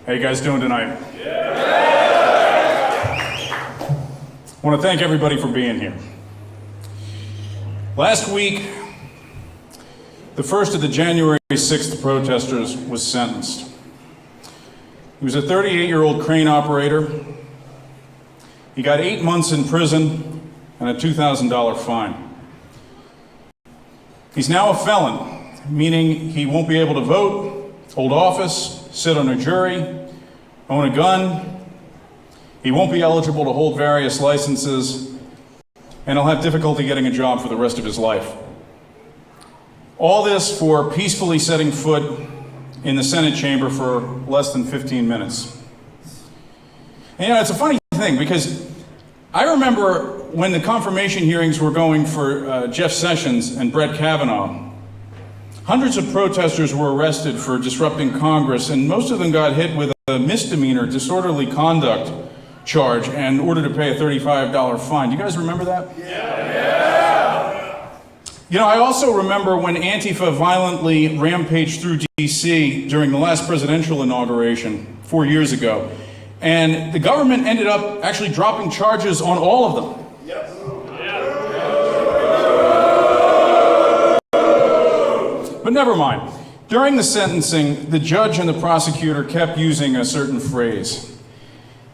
How you guys doing tonight? I want to thank everybody for being here. Last week, the first of the January 6th protesters was sentenced. He was a 38-year-old crane operator. He got 8 months in prison and a $2,000 fine. He's now a felon, meaning he won't be able to vote, hold office, sit on a jury, own a gun. He won't be eligible to hold various licenses, and he'll have difficulty getting a job for the rest of his life. All this for peacefully setting foot in the Senate chamber for less than 15 minutes. And it's a funny thing, because I remember when the confirmation hearings were going for Jeff Sessions and Brett Kavanaugh, hundreds of protesters were arrested for disrupting Congress, and most of them got hit with a misdemeanor disorderly conduct charge and ordered to pay a $35 fine. Do you guys remember that? Yeah. I also remember when Antifa violently rampaged through D.C. during the last presidential inauguration 4 years ago, and the government ended up actually dropping charges on all of them. Yes. But never mind. During the sentencing, the judge and the prosecutor kept using a certain phrase.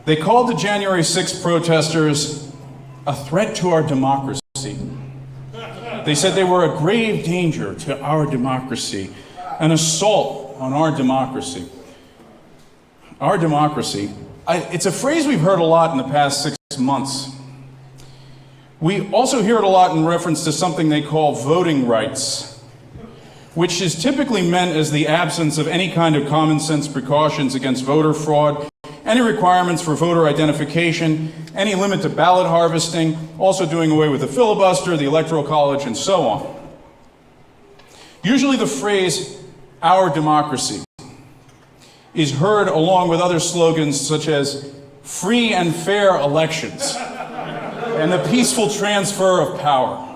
They called the January 6th protesters a threat to our democracy. They said they were a grave danger to our democracy, an assault on our democracy. Our democracy. It's a phrase we've heard a lot in the past 6 months. We also hear it a lot in reference to something they call voting rights, which is typically meant as the absence of any kind of common sense precautions against voter fraud, any requirements for voter identification, any limit to ballot harvesting, also doing away with the filibuster, the Electoral College, and so on. Usually the phrase, our democracy, is heard along with other slogans such as free and fair elections and the peaceful transfer of power.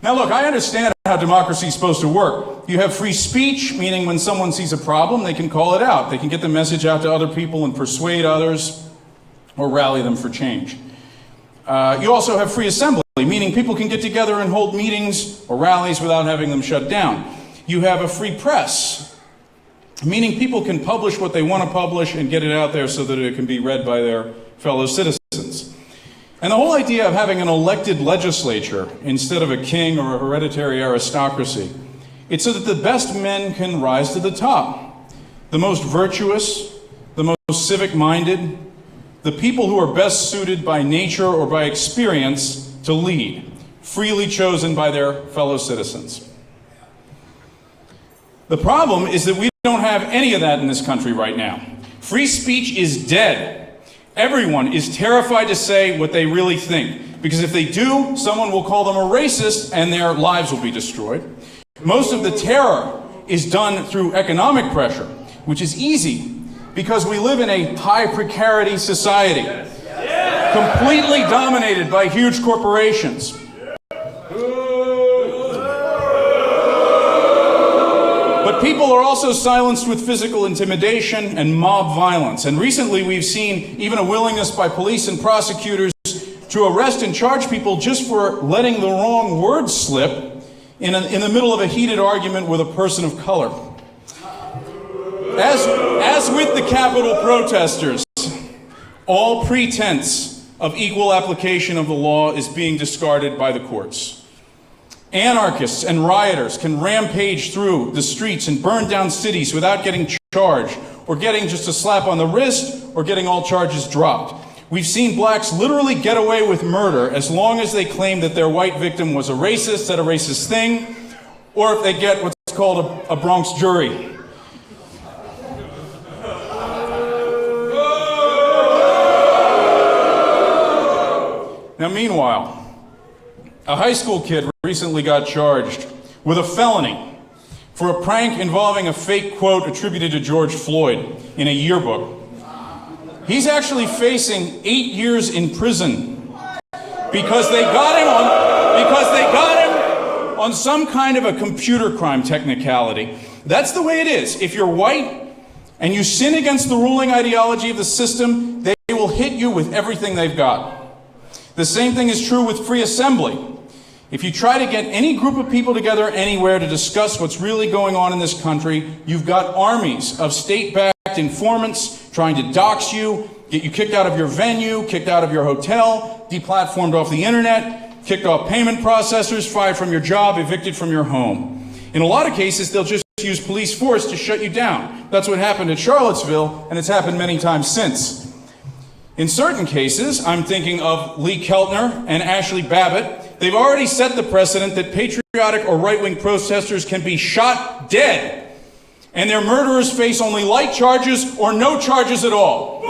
Now look, I understand how democracy is supposed to work. You have free speech, meaning when someone sees a problem, they can call it out. They can get the message out to other people and persuade others or rally them for change. You also have free assembly, meaning people can get together and hold meetings or rallies without having them shut down. You have a free press, meaning people can publish what they want to publish and get it out there so that it can be read by their fellow citizens. And the whole idea of having an elected legislature instead of a king or a hereditary aristocracy, it's so that the best men can rise to the top. The most virtuous, the most civic-minded, the people who are best suited by nature or by experience to lead, freely chosen by their fellow citizens. The problem is that we don't have any of that in this country right now. Free speech is dead. Everyone is terrified to say what they really think, because if they do, someone will call them a racist and their lives will be destroyed. Most of the terror is done through economic pressure, which is easy because we live in a high precarity society, completely dominated by huge corporations. But people are also silenced with physical intimidation and mob violence. And recently we've seen even a willingness by police and prosecutors to arrest and charge people just for letting the wrong word slip in the middle of a heated argument with a person of color. As with the Capitol protesters, all pretense of equal application of the law is being discarded by the courts. Anarchists and rioters can rampage through the streets and burn down cities without getting charged, or getting just a slap on the wrist, or getting all charges dropped. We've seen blacks literally get away with murder as long as they claim that their white victim was a racist, said a racist thing, or if they get what's called a Bronx jury. Now, meanwhile, a high school kid recently got charged with a felony for a prank involving a fake quote attributed to George Floyd in a yearbook. He's actually facing 8 years in prison because they got him on some kind of a computer crime technicality. That's the way it is. If you're white and you sin against the ruling ideology of the system, they will hit you with everything they've got. The same thing is true with free assembly. If you try to get any group of people together anywhere to discuss what's really going on in this country, you've got armies of state-backed informants trying to dox you, get you kicked out of your venue, kicked out of your hotel, deplatformed off the internet, kicked off payment processors, fired from your job, evicted from your home. In a lot of cases, they'll just use police force to shut you down. That's what happened at Charlottesville, and it's happened many times since. In certain cases, I'm thinking of Lee Keltner and Ashley Babbitt, they've already set the precedent that patriotic or right-wing protesters can be shot dead, and their murderers face only light charges or no charges at all.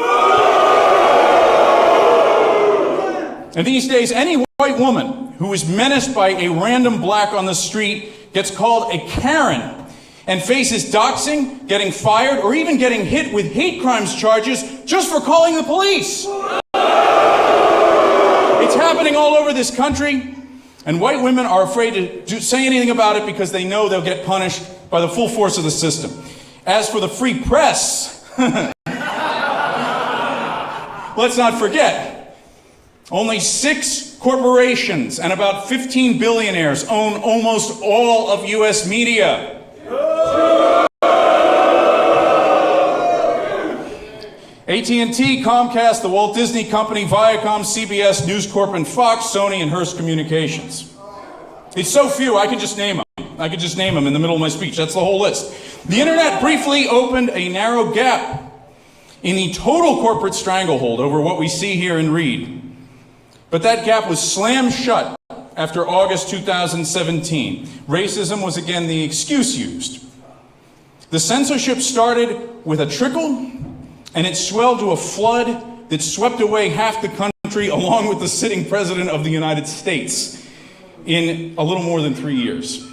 And these days, any white woman who is menaced by a random black on the street gets called a Karen and faces doxing, getting fired, or even getting hit with hate crimes charges just for calling the police. It's happening all over this country, and white women are afraid to say anything about it because they know they'll get punished by the full force of the system. As for the free press, let's not forget, only 6 corporations and about 15 billionaires own almost all of U.S. media. AT&T, Comcast, the Walt Disney Company, Viacom, CBS, News Corp, and Fox, Sony, and Hearst Communications. It's so few, I could just name them. I could just name them in the middle of my speech. That's the whole list. The internet briefly opened a narrow gap in the total corporate stranglehold over what we see, hear, and read. But that gap was slammed shut after August 2017. Racism was again the excuse used. The censorship started with a trickle, and it swelled to a flood that swept away half the country along with the sitting president of the United States in a little more than 3 years.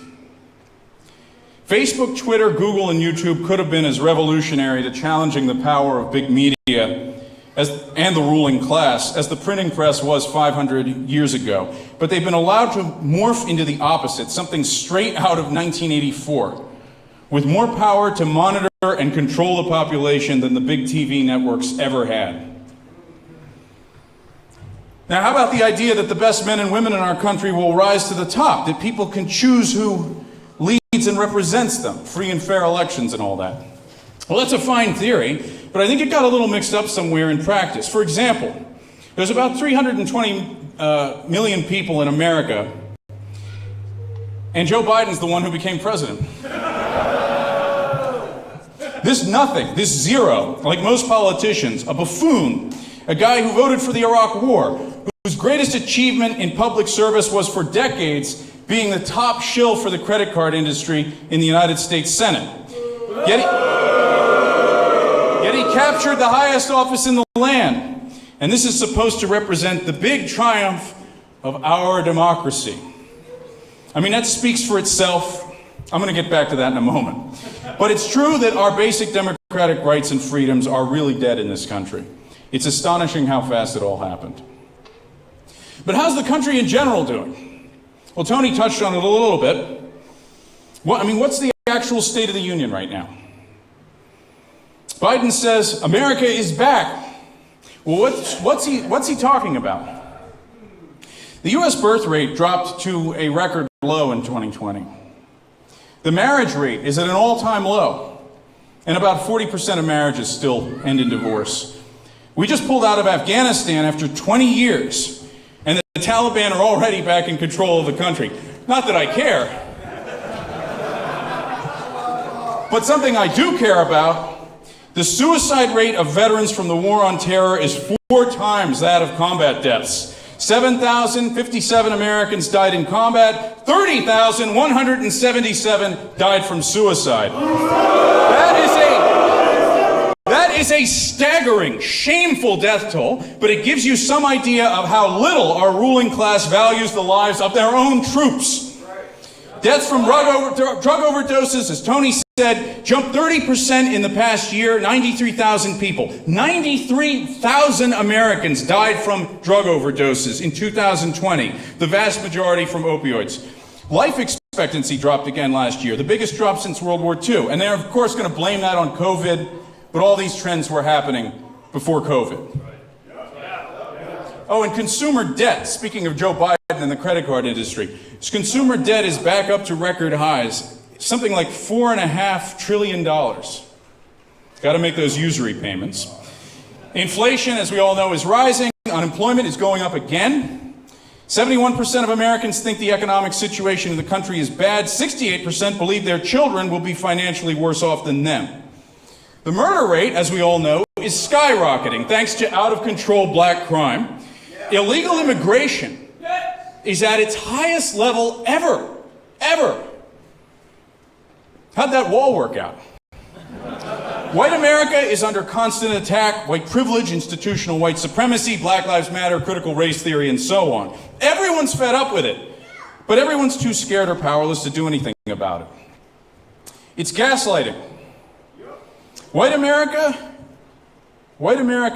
Facebook, Twitter, Google, and YouTube could have been as revolutionary to challenging the power of big media and the ruling class as the printing press was 500 years ago. But they've been allowed to morph into the opposite, something straight out of 1984, with more power to monitor and control the population than the big TV networks ever had. Now, how about the idea that the best men and women in our country will rise to the top, that people can choose who leads and represents them, free and fair elections and all that? Well, that's a fine theory, but I think it got a little mixed up somewhere in practice. For example, there's about 320 million people in America, and Joe Biden's the one who became president. This nothing, this zero, like most politicians, a buffoon, a guy who voted for the Iraq War, whose greatest achievement in public service was for decades being the top shill for the credit card industry in the United States Senate. Yet he captured the highest office in the land. And this is supposed to represent the big triumph of our democracy. I mean, that speaks for itself. I'm going to get back to that in a moment. But it's true that our basic democratic rights and freedoms are really dead in this country. It's astonishing how fast it all happened. But how's the country in general doing? Well, Tony touched on it a little bit. What's the actual state of the union right now? Biden says America is back. Well, what's he talking about? The U.S. birth rate dropped to a record low in 2020. The marriage rate is at an all-time low, and about 40% of marriages still end in divorce. We just pulled out of Afghanistan after 20 years, and the Taliban are already back in control of the country. Not that I care. But something I do care about, the suicide rate of veterans from the War on Terror is 4 times that of combat deaths. 7,057 Americans died in combat, 30,177 died from suicide. That is a staggering, shameful death toll, but it gives you some idea of how little our ruling class values the lives of their own troops. Deaths from drug overdoses, as Tony said, jumped 30% in the past year, 93,000 people. 93,000 Americans died from drug overdoses in 2020, the vast majority from opioids. Life expectancy dropped again last year, the biggest drop since World War II. And they're, of course, going to blame that on COVID. But all these trends were happening before COVID. Oh, and consumer debt, speaking of Joe Biden and the credit card industry, consumer debt is back up to record highs, something like $4.5 trillion. Got to make those usury payments. Inflation, as we all know, is rising. Unemployment is going up again. 71% of Americans think the economic situation in the country is bad. 68% believe their children will be financially worse off than them. The murder rate, as we all know, is skyrocketing thanks to out-of-control black crime. Illegal immigration is at its highest level ever. How'd that wall work out? White America is under constant attack. White privilege, institutional white supremacy, Black Lives Matter, critical race theory, and so on. Everyone's fed up with it, but everyone's too scared or powerless to do anything about it. It's gaslighting. White America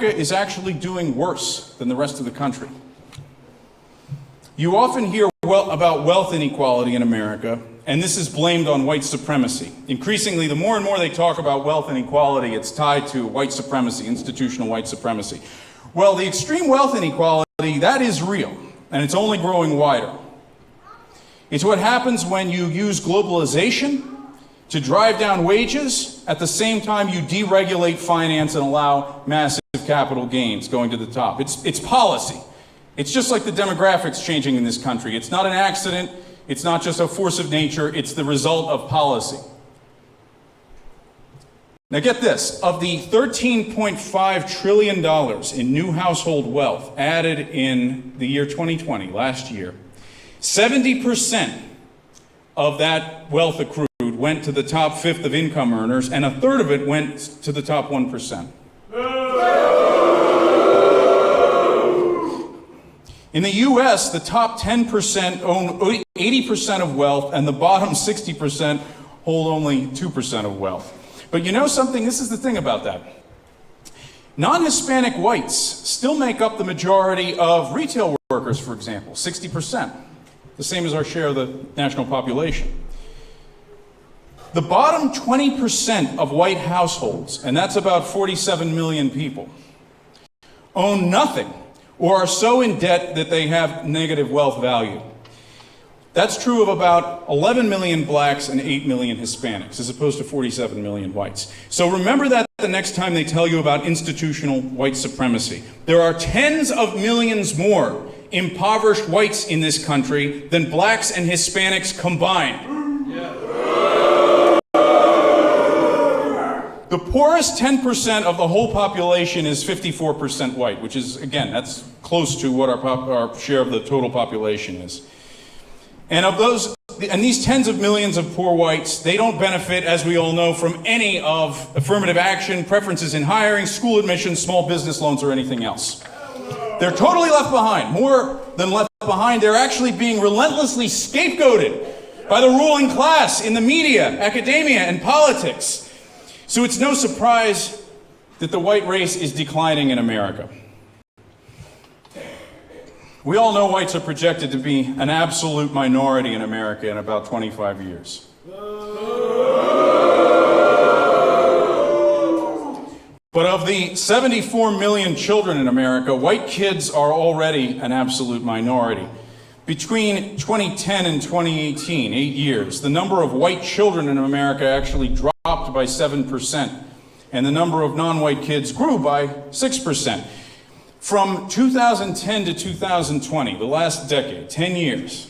is actually doing worse than the rest of the country. You often hear about wealth inequality in America, and this is blamed on white supremacy. Increasingly, the more and more they talk about wealth inequality, it's tied to white supremacy, institutional white supremacy. Well, the extreme wealth inequality, that is real, and it's only growing wider. It's what happens when you use globalization to drive down wages, at the same time you deregulate finance and allow massive capital gains going to the top. It's policy. It's just like the demographics changing in this country. It's not an accident. It's not just a force of nature. It's the result of policy. Now get this. Of the $13.5 trillion in new household wealth added in the year 2020, last year, 70% of that wealth accrued went to the top fifth of income earners, and a third of it went to the top 1%. In the US, the top 10% own 80% of wealth, and the bottom 60% hold only 2% of wealth. But you know something? This is the thing about that. Non-Hispanic whites still make up the majority of retail workers, for example, 60%, the same as our share of the national population. The bottom 20% of white households, and that's about 47 million people, own nothing or are so in debt that they have negative wealth value. That's true of about 11 million blacks and 8 million Hispanics, as opposed to 47 million whites. So remember that the next time they tell you about institutional white supremacy. There are tens of millions more impoverished whites in this country than blacks and Hispanics combined. The poorest 10% of the whole population is 54% white, which is, again, that's close to what our share of the total population is. And of those, and these tens of millions of poor whites, they don't benefit, as we all know, from any of affirmative action, preferences in hiring, school admissions, small business loans, or anything else. They're totally left behind. More than left behind, they're actually being relentlessly scapegoated by the ruling class in the media, academia, and politics. So it's no surprise that the white race is declining in America. We all know whites are projected to be an absolute minority in America in about 25 years. But of the 74 million children in America, white kids are already an absolute minority. Between 2010 and 2018, 8 years, the number of white children in America actually dropped by 7%, and the number of non-white kids grew by 6%. From 2010 to 2020, the last decade, 10 years,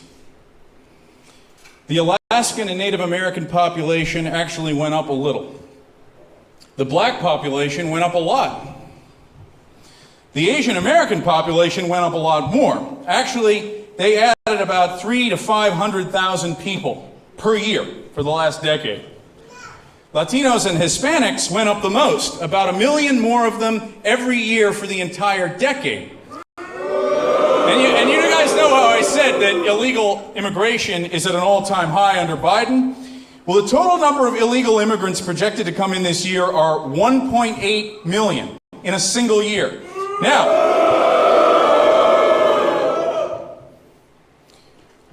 the Alaskan and Native American population actually went up a little. The black population went up a lot. The Asian American population went up a lot more. Actually, they added about 300,000 to 500,000 people per year for the last decade. Latinos and Hispanics went up the most, about 1 million more of them every year for the entire decade. And you guys know how I said that illegal immigration is at an all-time high under Biden? Well, the total number of illegal immigrants projected to come in this year are 1.8 million in a single year. Now,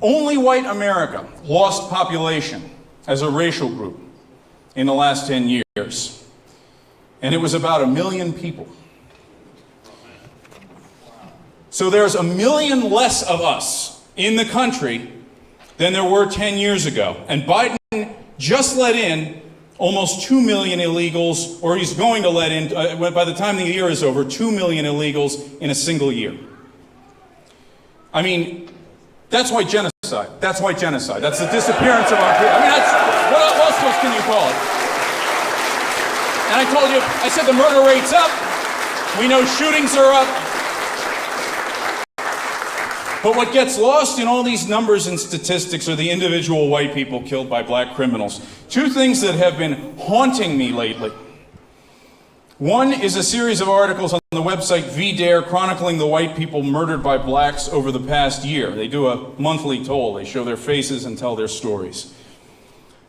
only white America lost population as a racial group in the last 10 years. and it was about 1 million people. So there's 1 million less of us in the country than there were 10 years ago. And Biden just let in almost 2 million illegals, or he's going to let in, by the time the year is over, 2 million illegals in a single year. I mean, that's white genocide. That's white genocide. That's the disappearance of our people. I mean, what else can you call it? And I told you, I said the murder rate's up. We know shootings are up. But what gets lost in all these numbers and statistics are the individual white people killed by black criminals. Two things that have been haunting me lately. One is a series of articles on the website VDare chronicling the white people murdered by blacks over the past year. They do a monthly toll. They show their faces and tell their stories.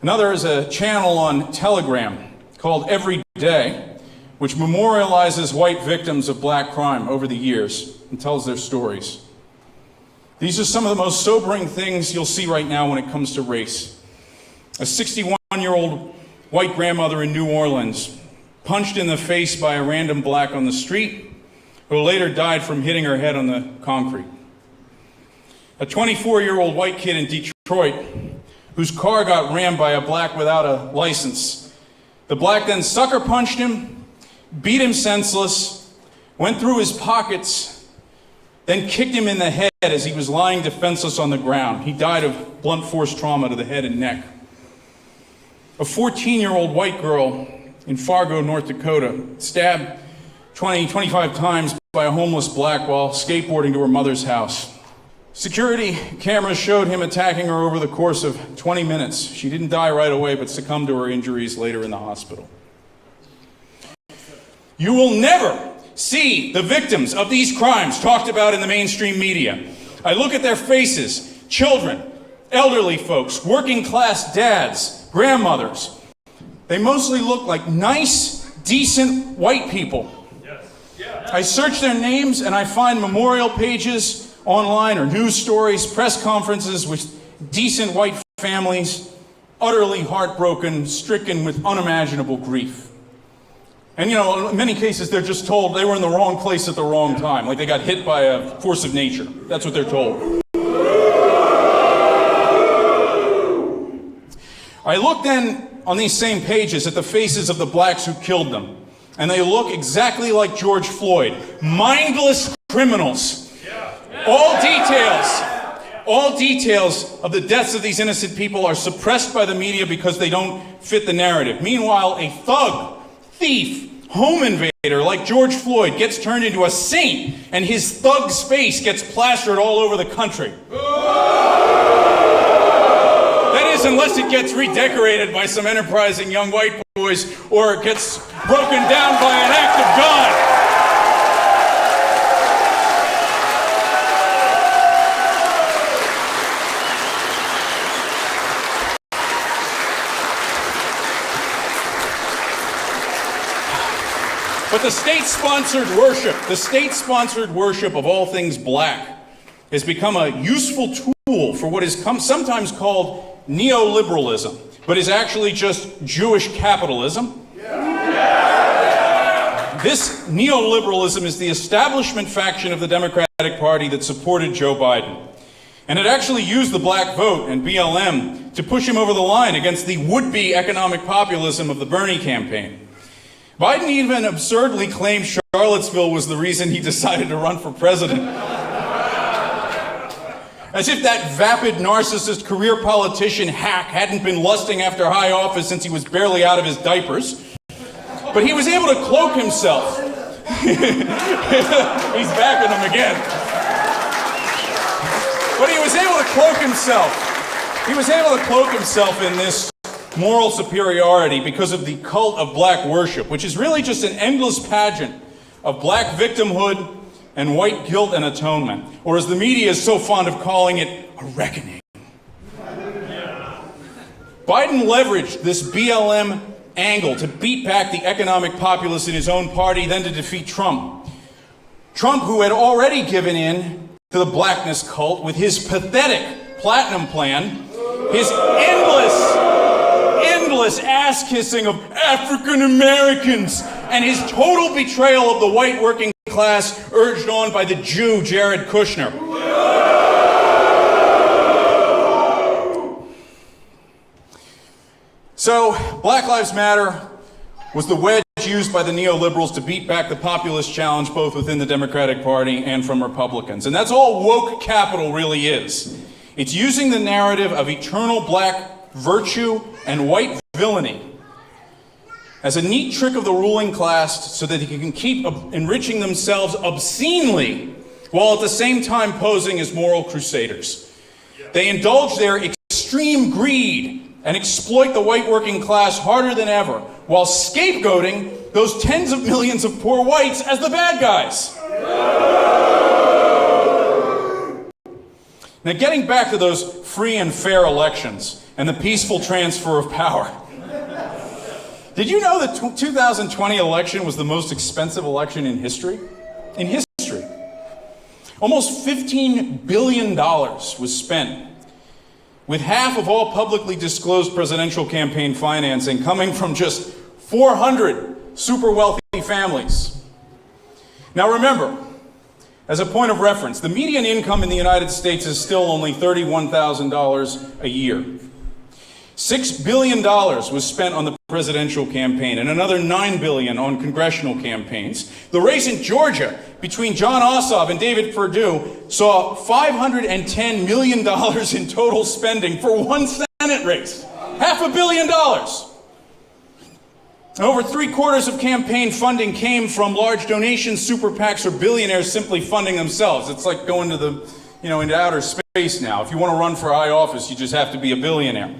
Another is a channel on Telegram called Every Day, which memorializes white victims of black crime over the years and tells their stories. These are some of the most sobering things you'll see right now when it comes to race. A 61-year-old white grandmother in New Orleans punched in the face by a random black on the street, who later died from hitting her head on the concrete. A 24-year-old white kid in Detroit whose car got rammed by a black without a license. The black then sucker punched him, beat him senseless, went through his pockets, then kicked him in the head as he was lying defenseless on the ground. He died of blunt force trauma to the head and neck. A 14-year-old white girl in Fargo, North Dakota, stabbed 25 times by a homeless black while skateboarding to her mother's house. Security cameras showed him attacking her over the course of 20 minutes. She didn't die right away, but succumbed to her injuries later in the hospital. You will never see the victims of these crimes talked about in the mainstream media. I look at their faces, children, elderly folks, working class dads, grandmothers. They mostly look like nice, decent white people. I search their names and I find memorial pages online or news stories, press conferences with decent white families, utterly heartbroken, stricken with unimaginable grief. And you know, in many cases, they're just told they were in the wrong place at the wrong time, like they got hit by a force of nature. That's what they're told. I look then on these same pages at the faces of the blacks who killed them, and they look exactly like George Floyd. Mindless criminals. All details of the deaths of these innocent people are suppressed by the media because they don't fit the narrative. Meanwhile, a thug, thief, home invader like George Floyd gets turned into a saint, and his thug's face gets plastered all over the country. That is, unless it gets redecorated by some enterprising young white boys, or it gets broken down by an act of God. But the state-sponsored worship of all things black has become a useful tool for what is sometimes called neoliberalism, but is actually just Jewish capitalism. This neoliberalism is the establishment faction of the Democratic Party that supported Joe Biden. And it actually used the black vote and BLM to push him over the line against the would-be economic populism of the Bernie campaign. Biden even absurdly claimed Charlottesville was the reason he decided to run for president. As if that vapid, narcissist, career politician hack hadn't been lusting after high office since he was barely out of his diapers. But he was able to cloak himself. He's backing him again. But he was able to cloak himself. He was able to cloak himself in this moral superiority because of the cult of black worship, which is really just an endless pageant of black victimhood and white guilt and atonement, or as the media is so fond of calling it, a reckoning. Biden leveraged this BLM angle to beat back the economic populace in his own party, then to defeat Trump. Trump, who had already given in to the blackness cult with his pathetic platinum plan, his endless ass-kissing of African Americans and his total betrayal of the white working class urged on by the Jew Jared Kushner. So, Black Lives Matter was the wedge used by the neoliberals to beat back the populist challenge both within the Democratic Party and from Republicans. And that's all woke capital really is. It's using the narrative of eternal black virtue and white villainy as a neat trick of the ruling class so that they can keep enriching themselves obscenely while at the same time posing as moral crusaders. They indulge their extreme greed and exploit the white working class harder than ever, while scapegoating those tens of millions of poor whites as the bad guys. Now, getting back to those free and fair elections and the peaceful transfer of power. Did you know the 2020 election was the most expensive election in history? In history. Almost $15 billion was spent, with half of all publicly disclosed presidential campaign financing coming from just 400 super wealthy families. Now remember, as a point of reference, the median income in the United States is still only $31,000 a year. $6 billion was spent on the presidential campaign and another $9 billion on congressional campaigns. The race in Georgia between Jon Ossoff and David Perdue saw $510 million in total spending for one Senate race. $500 million. Over 3/4 of campaign funding came from large donations, super PACs, or billionaires simply funding themselves. It's like going to into outer space now. If you want to run for high office, you just have to be a billionaire.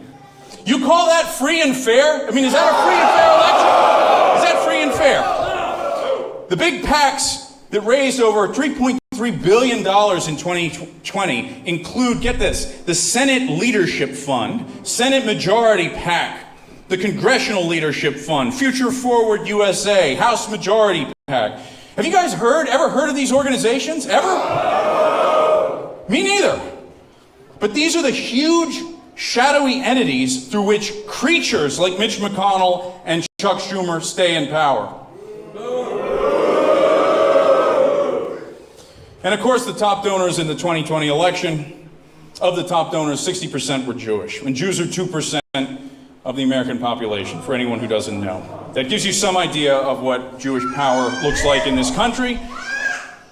You call that free and fair? I mean, is that a free and fair election? Is that free and fair? The big PACs that raised over $3.3 billion in 2020 include, get this, the Senate Leadership Fund, Senate Majority PAC, the Congressional Leadership Fund, Future Forward USA, House Majority PAC. Have you guys ever heard of these organizations? Ever? Me neither. But these are the huge, shadowy entities through which creatures like Mitch McConnell and Chuck Schumer stay in power. And of course, the top donors in the 2020 election, of the top donors, 60% were Jewish. And Jews are 2% of the American population, for anyone who doesn't know. That gives you some idea of what Jewish power looks like in this country.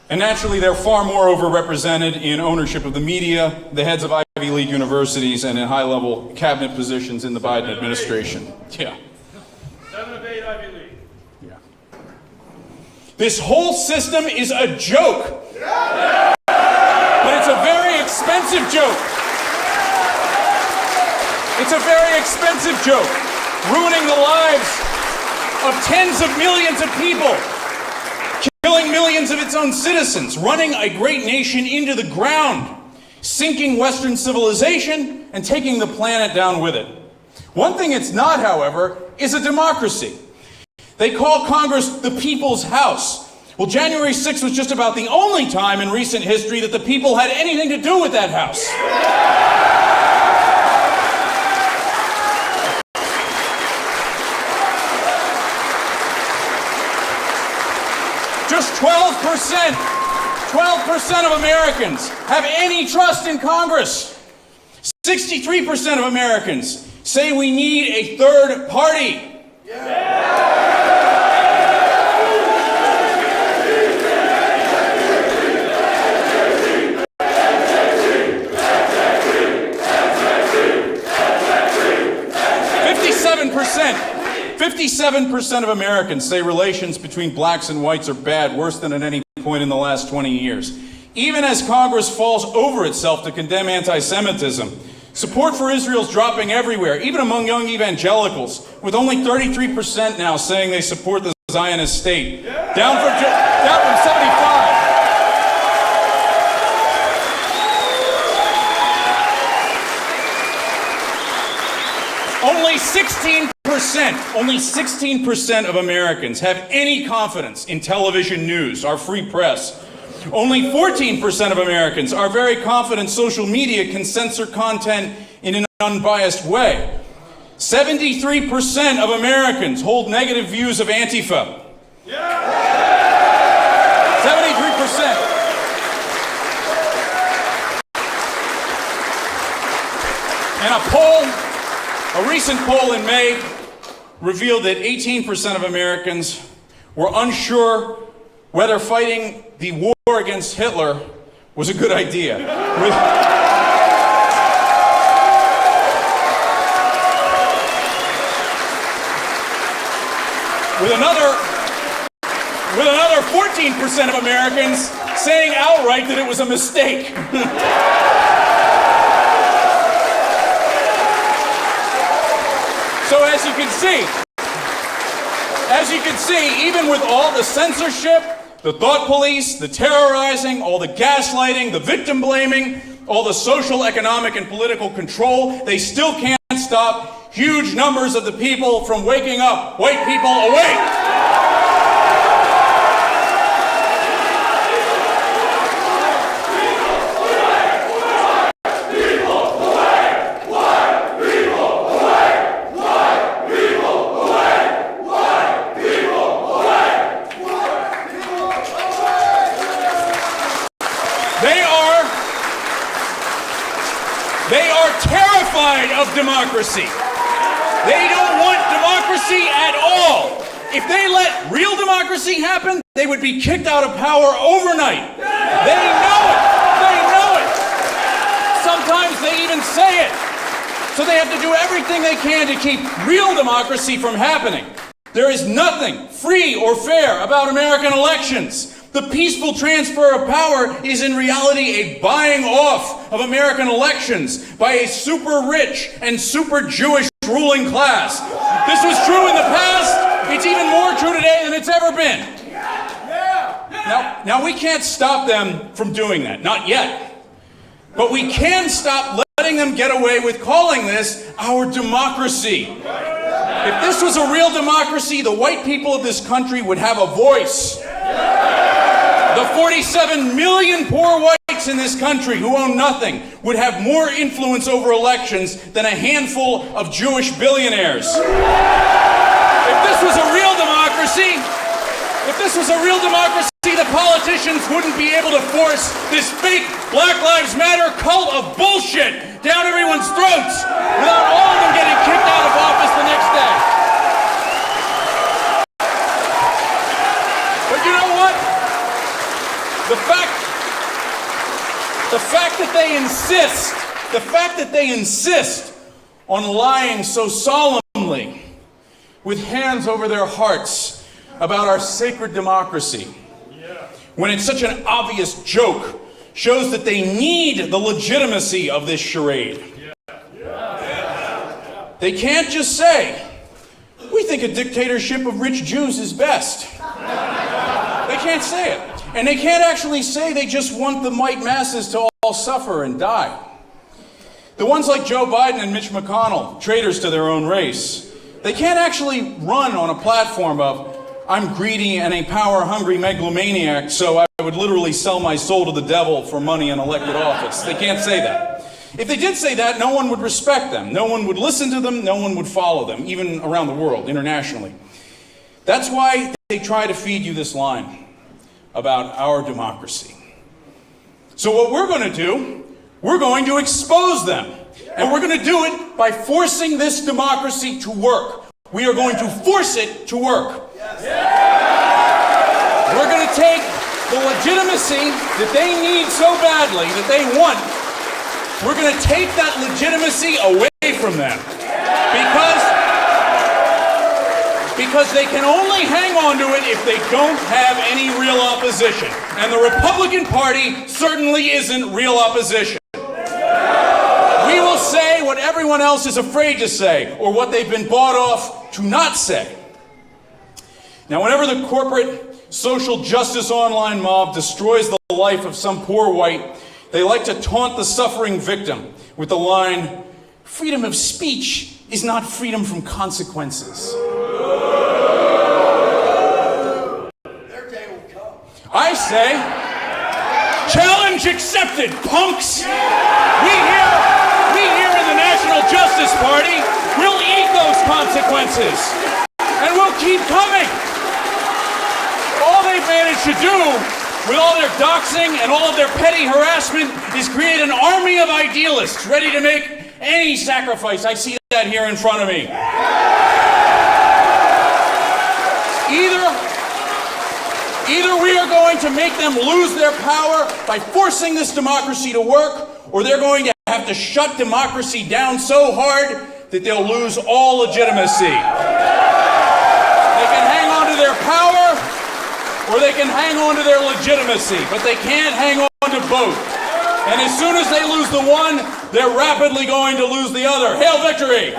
And naturally, they're far more overrepresented in ownership of the media, the heads of Ivy League universities, and in high-level cabinet positions in the Biden administration. Yeah. 7 of 8 Ivy League. Yeah. This whole system is a joke. But it's a very expensive joke. It's a very expensive joke, ruining the lives of tens of millions of people, killing millions of its own citizens, running a great nation into the ground, sinking Western civilization, and taking the planet down with it. One thing it's not, however, is a democracy. They call Congress the people's house. Well, January 6th was just about the only time in recent history that the people had anything to do with that house. Just 12% of Americans have any trust in Congress. 63% of Americans say we need a third party. Fifty-seven percent of Americans say relations between blacks and whites are bad, worse than at any point in the last 20 years. Even as Congress falls over itself to condemn anti-Semitism, support for Israel's dropping everywhere, even among young evangelicals, with only 33% now saying they support the Zionist state, down from 75. Only 16% of Americans have any confidence in television news, our free press. Only 14% of Americans are very confident social media can censor content in an unbiased way. 73% of Americans hold negative views of Antifa. 73%. And a recent poll in May revealed that 18% of Americans were unsure whether fighting the war against Hitler was a good idea. With another 14% of Americans saying outright that it was a mistake. So as you can see, even with all the censorship, the thought police, the terrorizing, all the gaslighting, the victim blaming, all the social, economic, and political control, they still can't stop huge numbers of the people from waking up. White people, awake! They are terrified of democracy. They don't want democracy at all. If they let real democracy happen, they would be kicked out of power overnight. They know it. They know it. Sometimes they even say it. So they have to do everything they can to keep real democracy from happening. There is nothing free or fair about American elections. The peaceful transfer of power is in reality a buying off of American elections by a super rich and super Jewish ruling class. This was true in the past. It's even more true today than it's ever been. Now we can't stop them from doing that, not yet. But we can stop letting them get away with calling this our democracy. If this was a real democracy, the white people of this country would have a voice. The 47 million poor whites in this country who own nothing would have more influence over elections than a handful of Jewish billionaires. If this was a real democracy, the politicians wouldn't be able to force this fake Black Lives Matter cult of bullshit down everyone's throats without all of them getting kicked out of office the next day. But you know what? The fact that they insist on lying so solemnly with hands over their hearts about our sacred democracy, when it's such an obvious joke, shows that they need the legitimacy of this charade. They can't just say, we think a dictatorship of rich Jews is best. They can't say it. And they can't actually say they just want the white masses to all suffer and die. The ones like Joe Biden and Mitch McConnell, traitors to their own race, they can't actually run on a platform of, I'm greedy and a power-hungry megalomaniac, so I would literally sell my soul to the devil for money in elected office. They can't say that. If they did say that, no one would respect them. No one would listen to them. No one would follow them, even around the world, internationally. That's why they try to feed you this line about our democracy. So what we're going to do, we're going to expose them. And we're going to do it by forcing this democracy to work. We are going to force it to work. We're going to take the legitimacy that they need so badly, that they want, we're going to take that legitimacy away from them. Because they can only hang on to it if they don't have any real opposition. And the Republican Party certainly isn't real opposition. We will say what everyone else is afraid to say, or what they've been bought off to not say. Now, whenever the corporate social justice online mob destroys the life of some poor white, they like to taunt the suffering victim with the line, freedom of speech is not freedom from consequences. I say, challenge accepted, punks. We here in the National Justice Party will eat those consequences. And we'll keep coming. they've managed to do with all their doxing and all of their petty harassment is create an army of idealists ready to make any sacrifice. I see that here in front of me. Either we are going to make them lose their power by forcing this democracy to work, or they're going to have to shut democracy down so hard that they'll lose all legitimacy. They can hang on to their power, or they can hang on to their legitimacy, but they can't hang on to both. And as soon as they lose the one, they're rapidly going to lose the other. Hail victory!